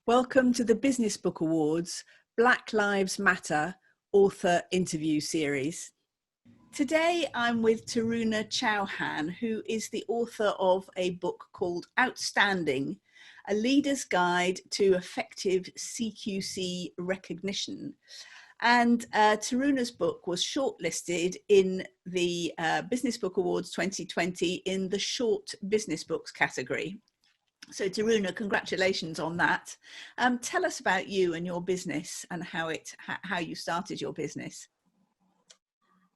Welcome to the Business Book Awards Black Lives Matter author interview series. Today I'm with Taruna Chauhan, who is the author of a book called Outstanding, A Leader's Guide to Effective CQC Recognition. And Taruna's book was shortlisted in the Business Book Awards 2020 in the short business books category. So Taruna, congratulations on that. Tell us about you and your business and how you started your business.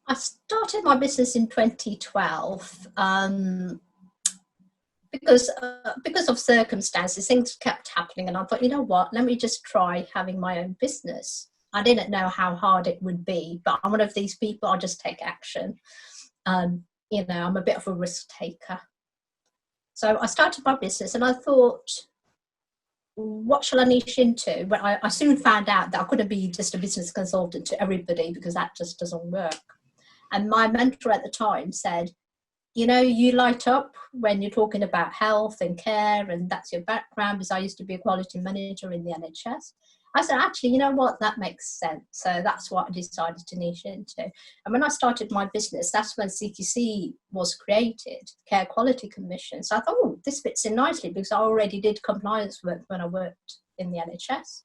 I started my business in 2012 because of circumstances. Things kept happening, and I thought, you know what? Let me just try having my own business. I didn't know how hard it would be, but I'm one of these people. I'll just take action. I'm a bit of a risk taker. So I started my business and I thought, what shall I niche into? But I soon found out that I couldn't be just a business consultant to everybody, because that just doesn't work. And my mentor at the time said, you light up when you're talking about health and care, and that's your background, because I used to be a quality manager in the NHS. I said, actually, you know what, that makes sense. So that's what I decided to niche into. And when I started my business, that's when CQC was created, Care Quality Commission. So I thought, oh, this fits in nicely, because I already did compliance work when I worked in the NHS.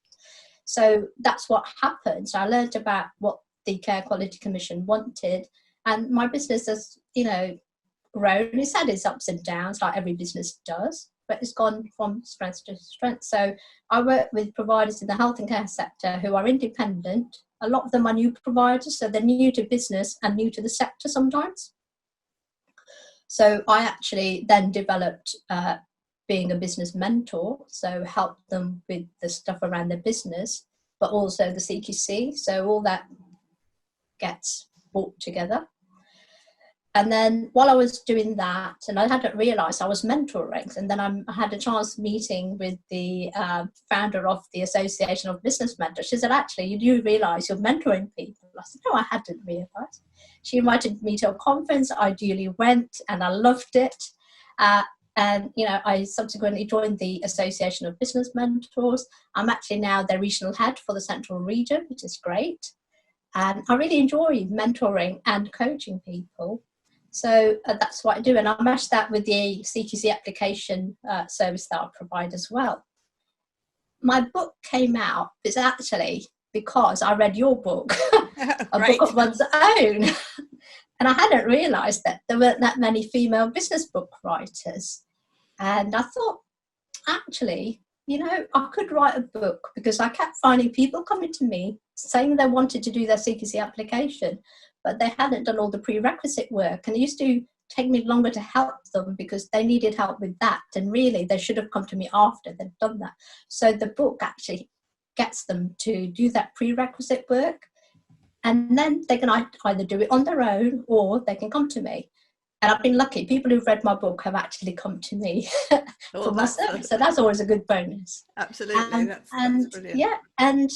So that's what happened. So I learned about what the Care Quality Commission wanted, and my business has, grown. It's had its ups and downs, like every business does, but it's gone from strength to strength. So I work with providers in the health and care sector who are independent. A lot of them are new providers, so they're new to business and new to the sector sometimes. So I actually then developed being a business mentor, so help them with the stuff around their business, but also the CQC. So all that gets brought together. And then while I was doing that, and I hadn't realised I was mentoring, and then I had a chance meeting with the founder of the Association of Business Mentors. She said, actually, you do realise you're mentoring people. I said, no, I hadn't realised. She invited me to a conference. I duly went and I loved it. I subsequently joined the Association of Business Mentors. I'm actually now their regional head for the Central Region, which is great. And I really enjoy mentoring and coaching people. So that's what I do. And I match that with the CQC application service that I provide as well. My book came out is actually because I read your book, A Book of One's Own. And I hadn't realised that there weren't that many female business book writers. And I thought, actually, I could write a book, because I kept finding people coming to me saying they wanted to do their CQC application, but they hadn't done all the prerequisite work. And it used to take me longer to help them because they needed help with that. And really, they should have come to me after they'd done that. So the book actually gets them to do that prerequisite work. And then they can either do it on their own or they can come to me. And I've been lucky. People who've read my book have actually come to me for my service. So that's always a good bonus. Absolutely. That's brilliant. Yeah, and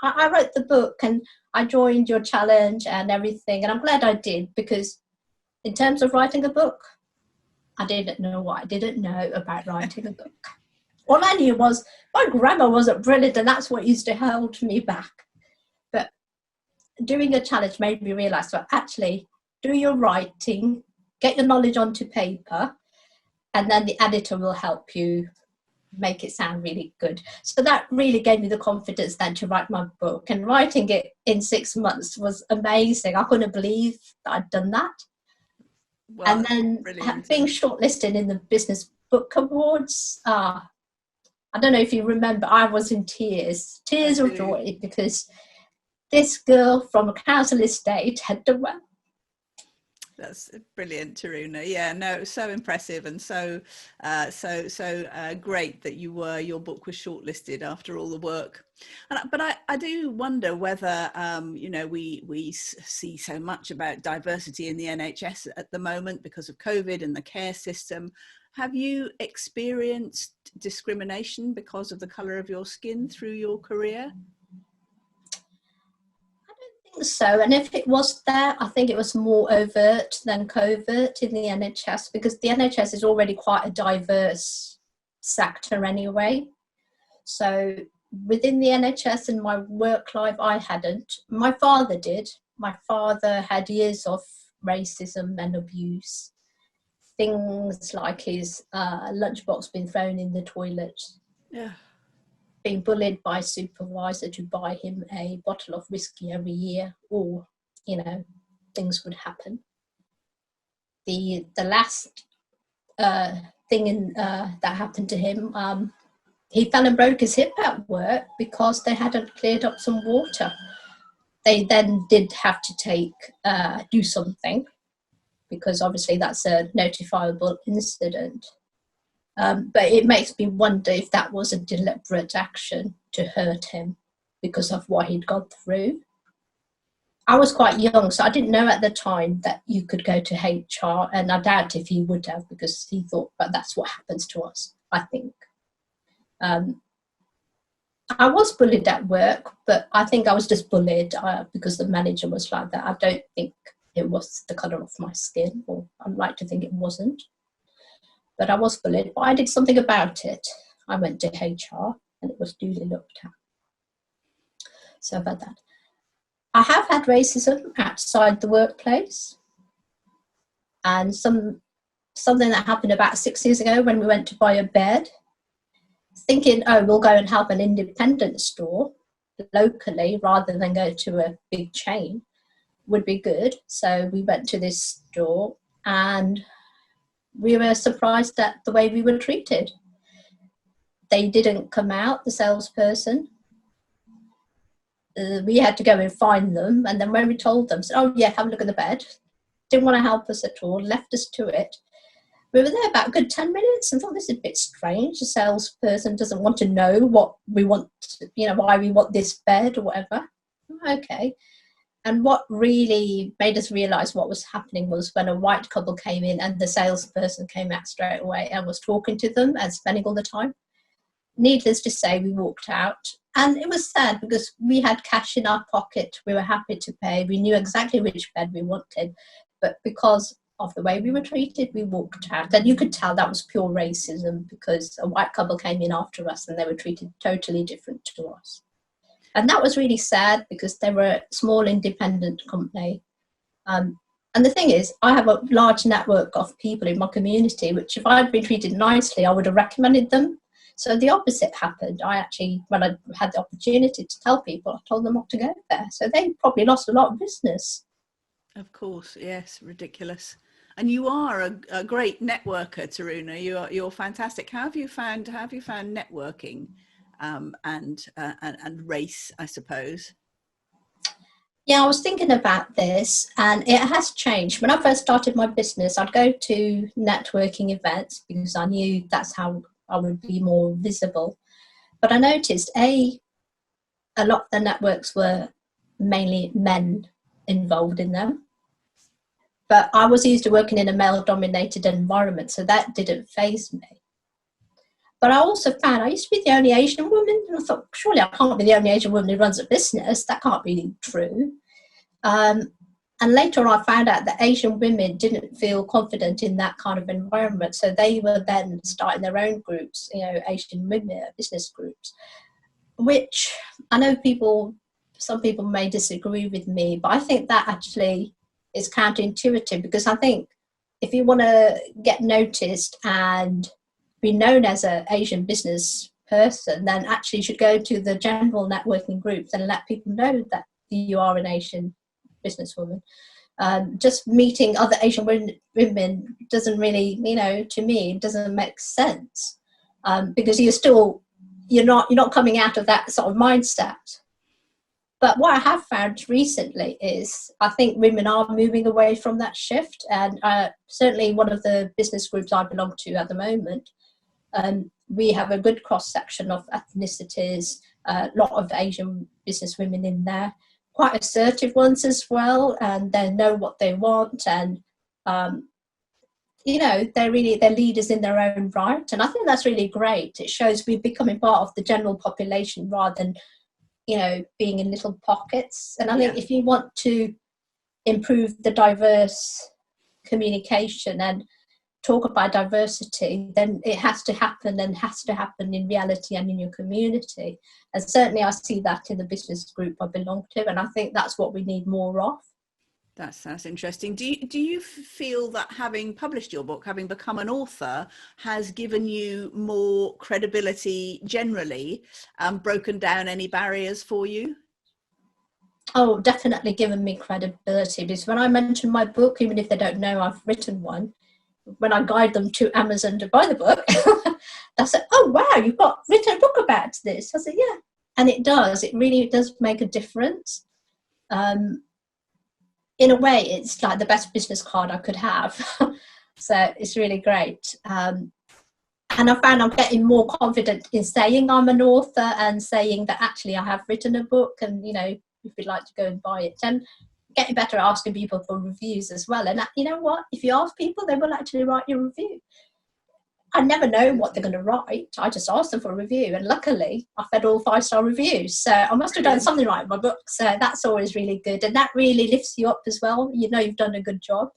I wrote the book and I joined your challenge and everything. And I'm glad I did, because in terms of writing a book, I didn't know what I didn't know about writing a book. All I knew was my grammar wasn't brilliant, and that's what used to hold me back. But doing a challenge made me realise that actually do your writing, get your knowledge onto paper, and then the editor will help you make it sound really good. So that really gave me the confidence then to write my book. And writing it in 6 months was amazing. I couldn't believe that I'd done that. Well, and then being shortlisted in the Business Book Awards, I don't know if you remember, I was in tears of joy, because this girl from a council estate had done well. That's brilliant, Taruna. Yeah, no, it was so impressive, and so great that your book was shortlisted after all the work. But I do wonder whether we see so much about diversity in the NHS at the moment because of COVID and the care system. Have you experienced discrimination because of the colour of your skin through your career? So, and if it was there, I think it was more overt than covert in the NHS, because the NHS is already quite a diverse sector anyway. So within the NHS and my work life, I hadn't. My father did. My father had years of racism and abuse. Things like his lunchbox being thrown in the toilet, Yeah. being bullied by a supervisor to buy him a bottle of whiskey every year, or, things would happen. The last thing that happened to him, he fell and broke his hip at work because they hadn't cleared up some water. They then did have to do something, because obviously that's a notifiable incident. But it makes me wonder if that was a deliberate action to hurt him because of what he'd gone through. I was quite young, so I didn't know at the time that you could go to HR, and I doubt if he would have, because he thought, but that's what happens to us, I think. I was bullied at work, but I think I was just bullied because the manager was like that. I don't think it was the colour of my skin, or I'd like to think it wasn't. But I was bullied, but I did something about it. I went to HR and it was duly looked at. So about that. I have had racism outside the workplace, and something that happened about 6 years ago when we went to buy a bed, thinking, oh, we'll go and help an independent store locally rather than go to a big chain would be good. So we went to this store and we were surprised at the way we were treated. They didn't come out, the salesperson. We had to go and find them, and then when we told them, said, oh yeah, have a look at the bed, didn't want to help us at all, left us to it. We were there about a good 10 minutes and thought, this is a bit strange. The salesperson doesn't want to know what we want, why we want this bed or whatever. Okay. And what really made us realise what was happening was when a white couple came in and the salesperson came out straight away and was talking to them and spending all the time. Needless to say, we walked out, and it was sad because we had cash in our pocket. We were happy to pay. We knew exactly which bed we wanted, but because of the way we were treated, we walked out. And you could tell that was pure racism, because a white couple came in after us and they were treated totally different to us. And that was really sad because they were a small independent company. And the thing is, I have a large network of people in my community, which if I'd been treated nicely, I would have recommended them. So the opposite happened. I actually, when I had the opportunity to tell people, I told them not to go there. So they probably lost a lot of business. Of course, yes, ridiculous. And you are a great networker, Taruna. You're fantastic. How have you found networking and race, I suppose? Yeah, I was thinking about this, and it has changed. When I first started my business, I'd go to networking events because I knew that's how I would be more visible. But I noticed, a lot of the networks were mainly men involved in them. But I was used to working in a male-dominated environment, so that didn't faze me. But I also found I used to be the only Asian woman, and I thought, surely I can't be the only Asian woman who runs a business. That can't be true. And later on, I found out that Asian women didn't feel confident in that kind of environment. So they were then starting their own groups, Asian women business groups, which I know some people may disagree with me, but I think that actually is counterintuitive, because I think if you want to get noticed and be known as an Asian business person, then actually you should go to the general networking groups and let people know that you are an Asian businesswoman. Just meeting other Asian women doesn't really, to me, it doesn't make sense, because you're not coming out of that sort of mindset. But what I have found recently is I think women are moving away from that shift, and certainly one of the business groups I belong to at the moment, we have a good cross section of ethnicities, a lot of Asian business women in there. Quite assertive ones as well, and they know what they want, and they're leaders in their own right, and I think that's really great. It shows we're becoming part of the general population rather than being in little pockets. And I think if you want to improve the diverse communication and talk about diversity, then it has to happen, and has to happen in reality and in your community. And certainly I see that in the business group I belong to, and I think that's what we need more of. That's interesting. Do you feel that having published your book, having become an author, has given you more credibility generally, broken down any barriers for you? Oh, definitely given me credibility, because when I mention my book, even if they don't know I've written one, when I guide them to Amazon to buy the book, they say, "Oh wow, you've got written a book about this." I said, "Yeah," and it does. It really does make a difference. In a way, it's like the best business card I could have. So it's really great. And I found I'm getting more confident in saying I'm an author and saying that actually I have written a book, and if you'd like to go and buy it, and getting better at asking people for reviews as well. And you know what? If you ask people, they will actually write your review. I never know what they're going to write. I just ask them for a review, and luckily I've had all 5-star reviews. So I must have done something right in my book. So that's always really good, and that really lifts you up as well. You've done a good job.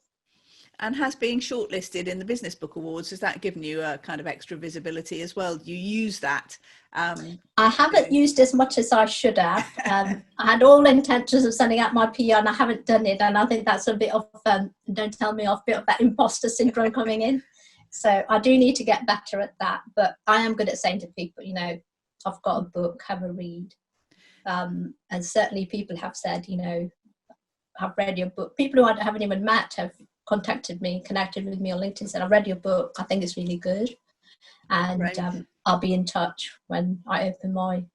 And has being shortlisted in the Business Book Awards, has that given you a kind of extra visibility as well? Do you use that? I haven't used as much as I should have. I had all intentions of sending out my PR, and I haven't done it. And I think that's a bit of, don't tell me off, bit of that imposter syndrome coming in. So I do need to get better at that. But I am good at saying to people, I've got a book, have a read. And certainly people have said, I've read your book. People who I haven't even met have contacted me, connected with me on LinkedIn, said, "I read your book. I think it's really good. And right. I'll be in touch when I open my,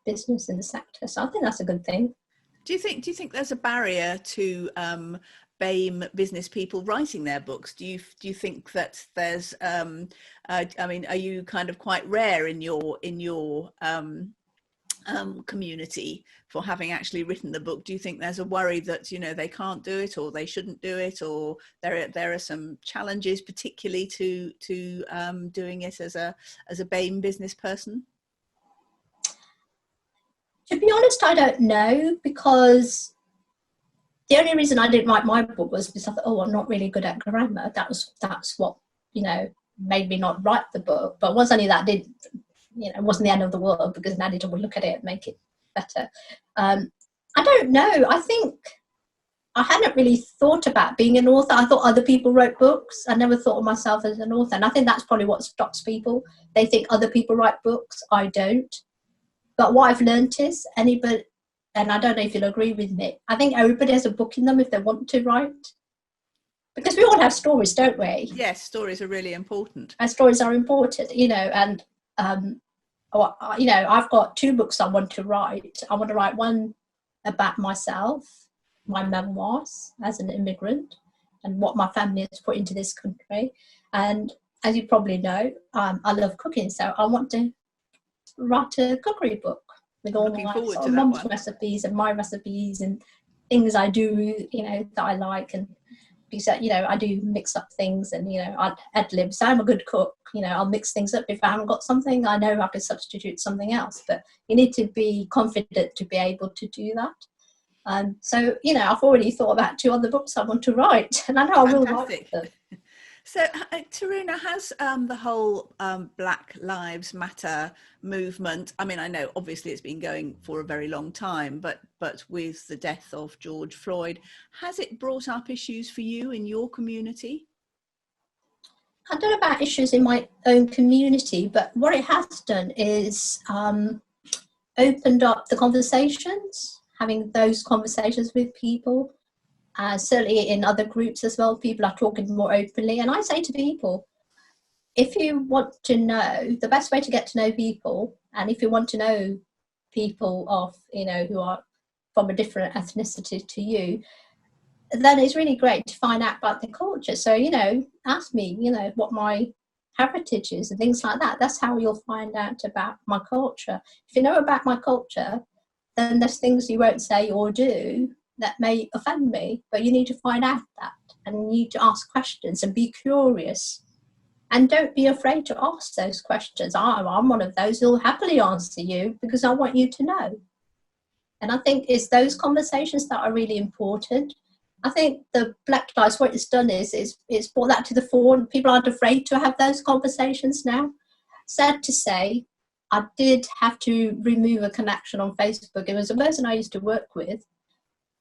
business in the sector." So I think that's a good thing. Do you think there's a barrier to BAME business people writing their books? Do you think that there's are you kind of quite rare in your community for having actually written the book? Do you think there's a worry that they can't do it, or they shouldn't do it, or there are some challenges particularly to doing it as a BAME business person? To be honest, I don't know, because the only reason I didn't write my book was because I thought, I'm not really good at grammar. That's what made me not write the book. But once I knew that, it wasn't the end of the world, because an editor would look at it and make it better. I don't know. I think I hadn't really thought about being an author. I thought other people wrote books. I never thought of myself as an author. And I think that's probably what stops people. They think other people write books. I don't. But what I've learned is anybody, and I don't know if you'll agree with me, I think everybody has a book in them if they want to write. Because we all have stories, don't we? Yes, stories are really important. And stories are important, and I've got 2 books I want to write. I want to write one about myself, my memoirs as an immigrant, and what my family has put into this country. And as you probably know, I love cooking, so I want to write a cookery book with all my mum's recipes and my recipes and things I do, that I like. And because I do mix up things, and I ad lib. So I'm a good cook. I'll mix things up. If I haven't got something, I know I can substitute something else. But you need to be confident to be able to do that. So I've already thought about 2 other books I want to write, and I know I will write them. So, Taruna, has the whole Black Lives Matter movement, I mean, I know obviously it's been going for a very long time, but with the death of George Floyd, has it brought up issues for you in your community? I don't know about issues in my own community, but what it has done is opened up the conversations, having those conversations with people. Certainly in other groups as well, people are talking more openly. And I say to people, if you want to know, the best way to get to know people, and if you want to know people of, who are from a different ethnicity to you, then it's really great to find out about their culture. So, ask me, what my heritage is and things like that. That's how you'll find out about my culture. If you know about my culture, then there's things you won't say or do that may offend me, but you need to find out that, and you need to ask questions and be curious, and don't be afraid to ask those questions. I'm one of those who'll happily answer you, because I want you to know. And I think it's those conversations that are really important. I think the Black Lives, what it's done is it's brought that to the fore, and people aren't afraid to have those conversations now. Sad to say, I did have to remove a connection on Facebook. It was a person I used to work with,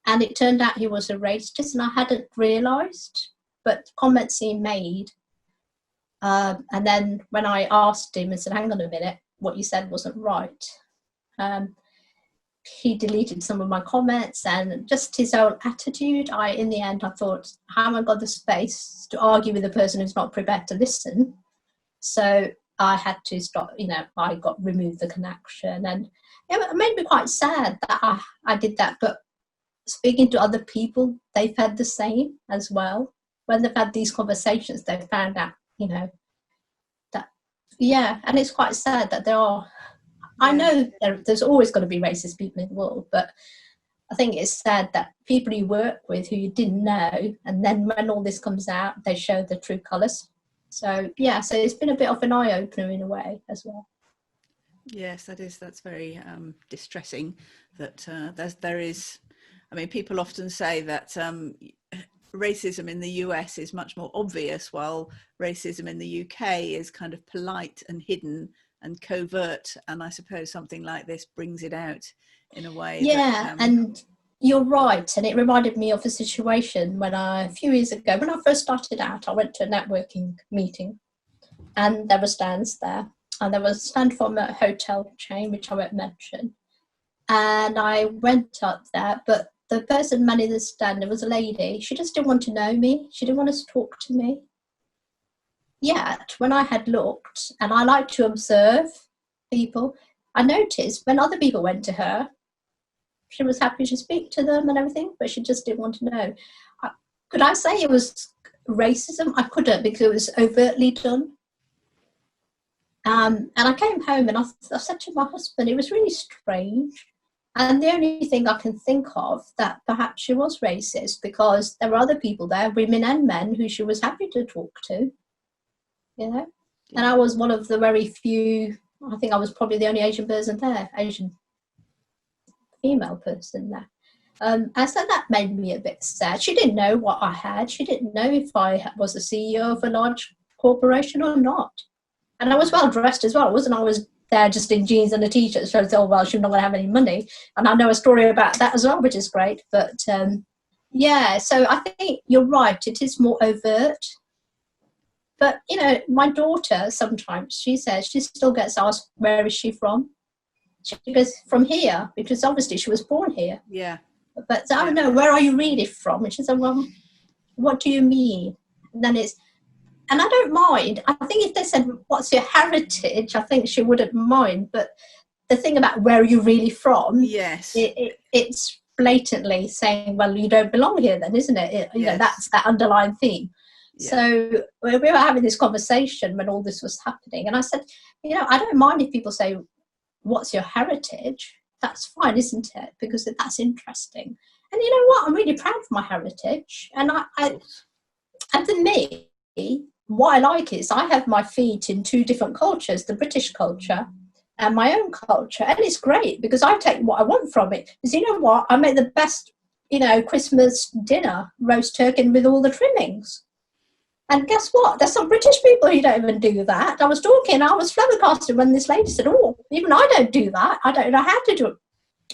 and it turned out he was a racist, and I hadn't realised, but comments he made. And then when I asked him and said, hang on a minute, what you said wasn't right, he deleted some of my comments, and just his own attitude. In the end, I thought, how have I got the space to argue with a person who's not prepared to listen? So I had to stop, I got removed the connection, and it made me quite sad that I did that. But speaking to other people, they've had the same as well. When they've had these conversations, they've found out, that, and it's quite sad that there are, I know there's always going to be racist people in the world, but I think it's sad that people you work with who you didn't know, and then when all this comes out, they show the true colours. So so it's been a bit of an eye-opener in a way as well. Yes, that's very distressing that there is, I mean, people often say that racism in the US is much more obvious, while racism in the UK is kind of polite and hidden and covert, and I suppose something like this brings it out in a way. And you're right, and it reminded me of a situation when a few years ago, when I first started out, I went to a networking meeting, and there were stands there, and there was a stand from a hotel chain which I won't mention, and I went up there, but the person manning the stand, there was a lady, she just didn't want to know me, she didn't want to talk to me. Yet, when I had looked, and I like to observe people, I noticed when other people went to her, she was happy to speak to them and everything, but she just didn't want to know. Could I say it was racism? I couldn't, because it was overtly done. And I came home and I said to my husband, it was really strange. And the only thing I can think of that perhaps she was racist, because there were other people there, women and men, who she was happy to talk to. And I was one of the very few, I think I was probably the only Asian person there, Asian female person there. And so that made me a bit sad. She didn't know what I had. She didn't know if I was the CEO of a large corporation or not. And I was well dressed as well. It wasn't I was there just in jeans and a t-shirt, so she's not going to have any money. And I know a story about that as well, which is great. But so I think you're right. It is more overt. But, my daughter, sometimes she says she still gets asked, where is she from? She goes, from here, because obviously she was born here. Yeah. But I don't know, where are you really from? And she said, well, what do you mean? And then and I don't mind. I think if they said, what's your heritage? I think she wouldn't mind. But the thing about where are you really from? Yes. It's blatantly saying, well, you don't belong here then, isn't it? That's that underlying theme. Yeah. So we were having this conversation when all this was happening. And I said, I don't mind if people say, what's your heritage? That's fine, isn't it? Because that's interesting. And you know what? I'm really proud of my heritage. And and for me, what I like is I have my feet in two different cultures, the British culture and my own culture. And it's great because I take what I want from it. Because you know what? I make the best, Christmas dinner, roast turkey with all the trimmings. And guess what? There's some British people who don't even do that. I was flabbergasted when this lady said, oh, even I don't do that. I don't know how to do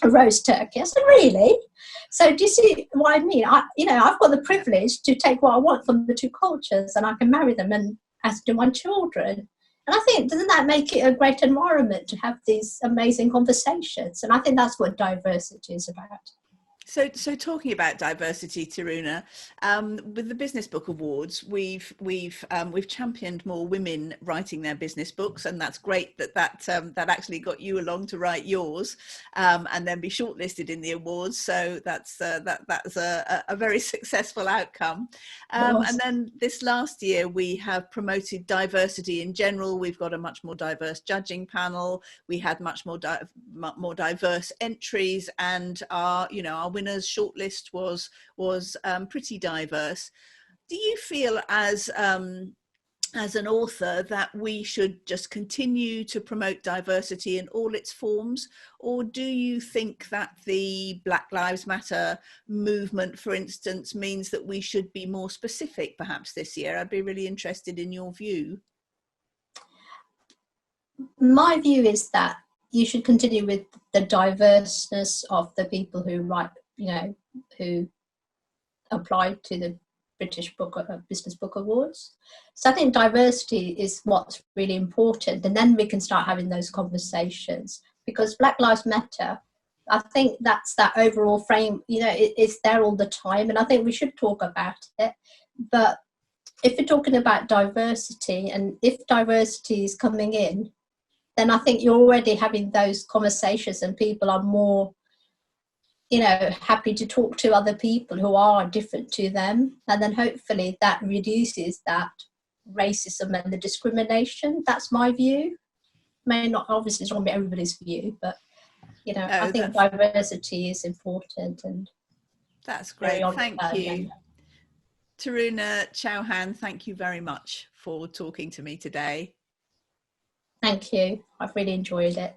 a roast turkey. I said, really? So do you see what I mean? I've got the privilege to take what I want from the two cultures, and I can marry them, and as do my children. And I think, doesn't that make it a great environment to have these amazing conversations? And I think that's what diversity is about. So talking about diversity, Taruna, with the Business Book Awards, we've championed more women writing their business books, and that's great that actually got you along to write yours, and then be shortlisted in the awards. So that's a very successful outcome. And then this last year we have promoted diversity in general. We've got a much more diverse judging panel. We had much more diverse entries, and our winners shortlist was pretty diverse. Do you feel as as an author that we should just continue to promote diversity in all its forms? Or do you think that the Black Lives Matter movement, for instance, means that we should be more specific perhaps this year? I'd be really interested in your view. My view is that you should continue with the diverseness of the people who write, who apply to the British Business Book Awards. So I think diversity is what's really important, and then we can start having those conversations, because Black Lives Matter, I think that's that overall frame, it's there all the time, and I think we should talk about it. But if you're talking about diversity, and if diversity is coming in, then I think you're already having those conversations, and people are more happy to talk to other people who are different to them. And then hopefully that reduces that racism and the discrimination. That's my view. May not, obviously it's not be everybody's view, but I think diversity is important. And that's great. Thank you. Taruna, Chauhan, thank you very much for talking to me today. Thank you. I've really enjoyed it.